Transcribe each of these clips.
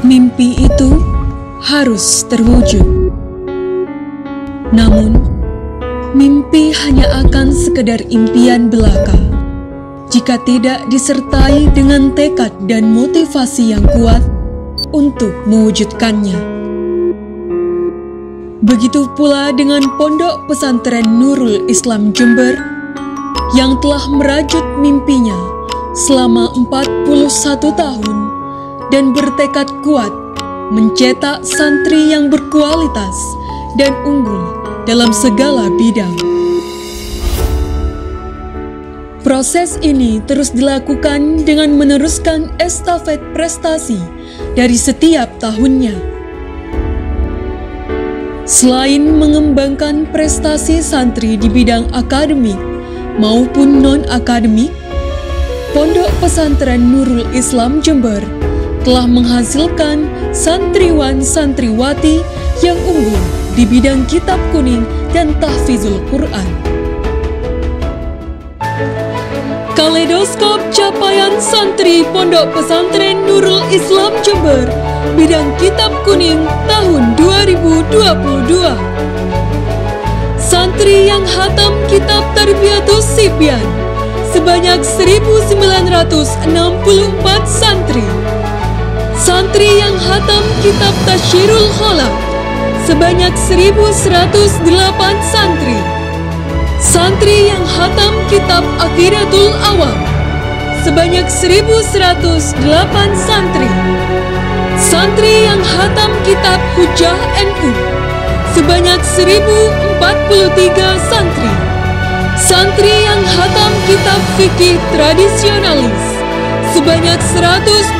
Mimpi itu harus terwujud. Namun, mimpi hanya akan sekedar impian belaka jika tidak disertai dengan tekad dan motivasi yang kuat untuk mewujudkannya. Begitu pula dengan Pondok Pesantren Nurul Islam Jember yang telah merajut mimpinya selama 41 tahun dan bertekad kuat mencetak santri yang berkualitas dan unggul dalam segala bidang. Proses ini terus dilakukan dengan meneruskan estafet prestasi dari setiap tahunnya. Selain mengembangkan prestasi santri di bidang akademik maupun non-akademik, Pondok Pesantren Nurul Islam Jember telah menghasilkan santriwan-santriwati yang unggul di bidang kitab kuning dan tahfizul Quran. Kaleidoskop capaian santri Pondok Pesantren Nurul Islam Jember bidang kitab kuning tahun 2022. Santri yang hatam kitab Tarbiyatus Sibyan sebanyak 1.964 santri. Santri yang hatam kitab Tasyirul Khalaq sebanyak 1.108 santri. Santri yang hatam kitab Aqidatul Awam sebanyak 1.108 santri. Santri yang hatam kitab Hujjah NU sebanyak 1.043 santri. Santri yang hatam kitab fikih tradisionalis sebanyak 127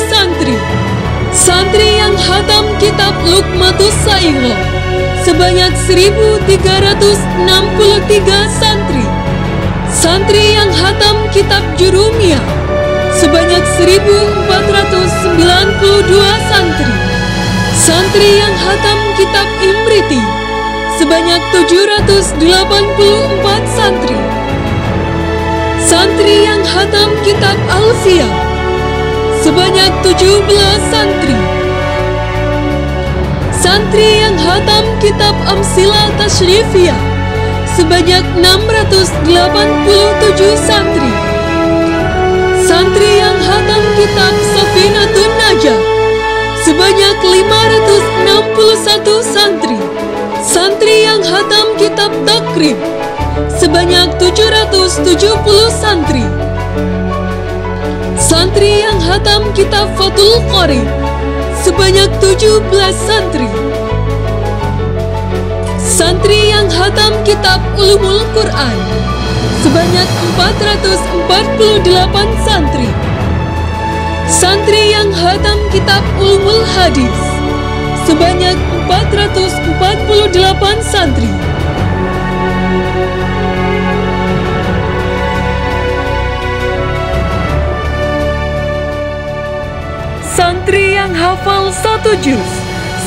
santri. Santri yang hatam kitab Luqmatus Sa'ighah sebanyak 1.363 santri. Santri yang hatam kitab Jurumiyah sebanyak 1.492 santri. Santri yang hatam kitab Imriti sebanyak 784 santri. Santri yang hatam kitab Alfiyah sebanyak 17 santri. Santri yang hatam kitab Amsilah Tashrifiyah sebanyak 687 santri. Santri yang hatam kitab Safinatun Najah sebanyak 561 santri. Santri yang hatam kitab Takrib sebanyak 770 santri. Santri yang hatam kitab Fathul Qorib sebanyak 17 santri. Santri yang hatam kitab Ulumul Quran sebanyak 448 santri. Santri yang hatam kitab Ulumul Hadis sebanyak 448 santri. Santri yang hafal 1 juz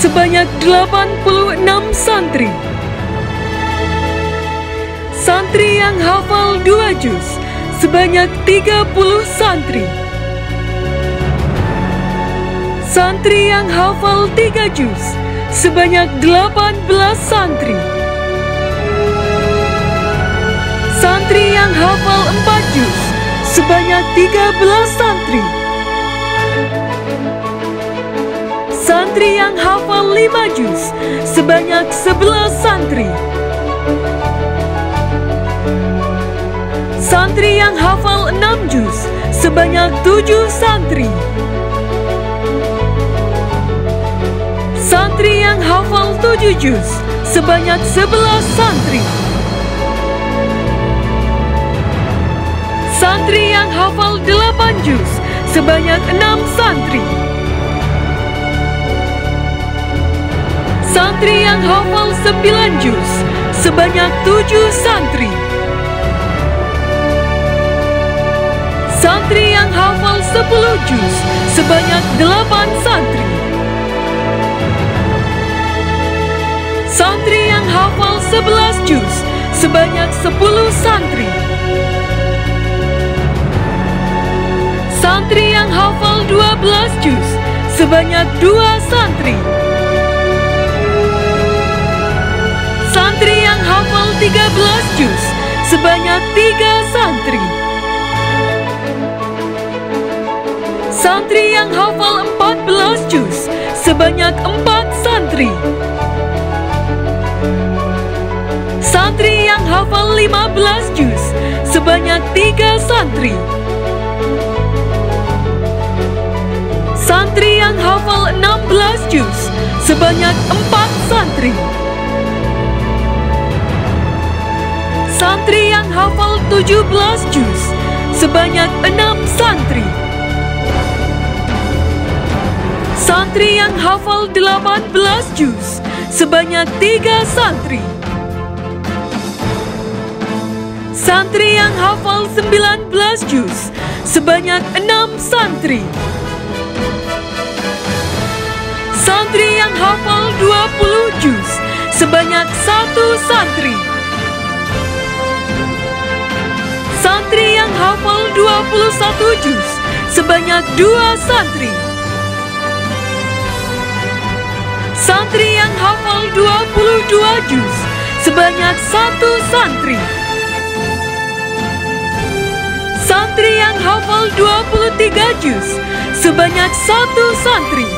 sebanyak 86 santri. Santri yang hafal 2 juz sebanyak 30 santri. Santri yang hafal 3 juz sebanyak 18 santri. Santri yang hafal 4 juz sebanyak 13 santri. Santri yang hafal 5 juz sebanyak 11 santri. Santri yang hafal 6 juz sebanyak 7 santri. Santri yang hafal 7 juz sebanyak 11 santri. Santri yang hafal 8 juz sebanyak 6 santri. Santri yang hafal 9 juz sebanyak 7 santri. Santri yang hafal 10 juz sebanyak 8 santri. Santri yang hafal 11 juz sebanyak 10 santri. Santri yang hafal 12 juz sebanyak 2 santri. Santri yang hafal 13 juz sebanyak 3 santri. Santri yang hafal 14 juz sebanyak 4 santri. Santri yang hafal 15 juz sebanyak 3 santri. Santri yang hafal 16 juz sebanyak 4 santri. Santri yang hafal 17 juz sebanyak 6 santri. Santri yang hafal 18 juz sebanyak 3 santri. Santri yang hafal 19 juz sebanyak 6 santri. Santri yang hafal 20 juz sebanyak 1 santri. Santri yang hafal 21 juz sebanyak 2 santri. Santri yang hafal 22 juz sebanyak 1 santri. Santri yang hafal 23 juz sebanyak 1 santri.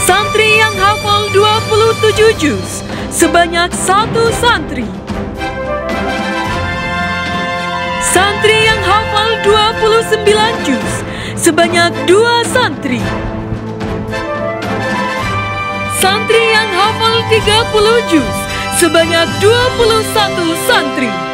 Santri yang hafal 27 juz sebanyak 1 santri. Santri yang hafal 29 juz sebanyak 2 santri. Santri yang hafal 30 juz sebanyak 21 santri.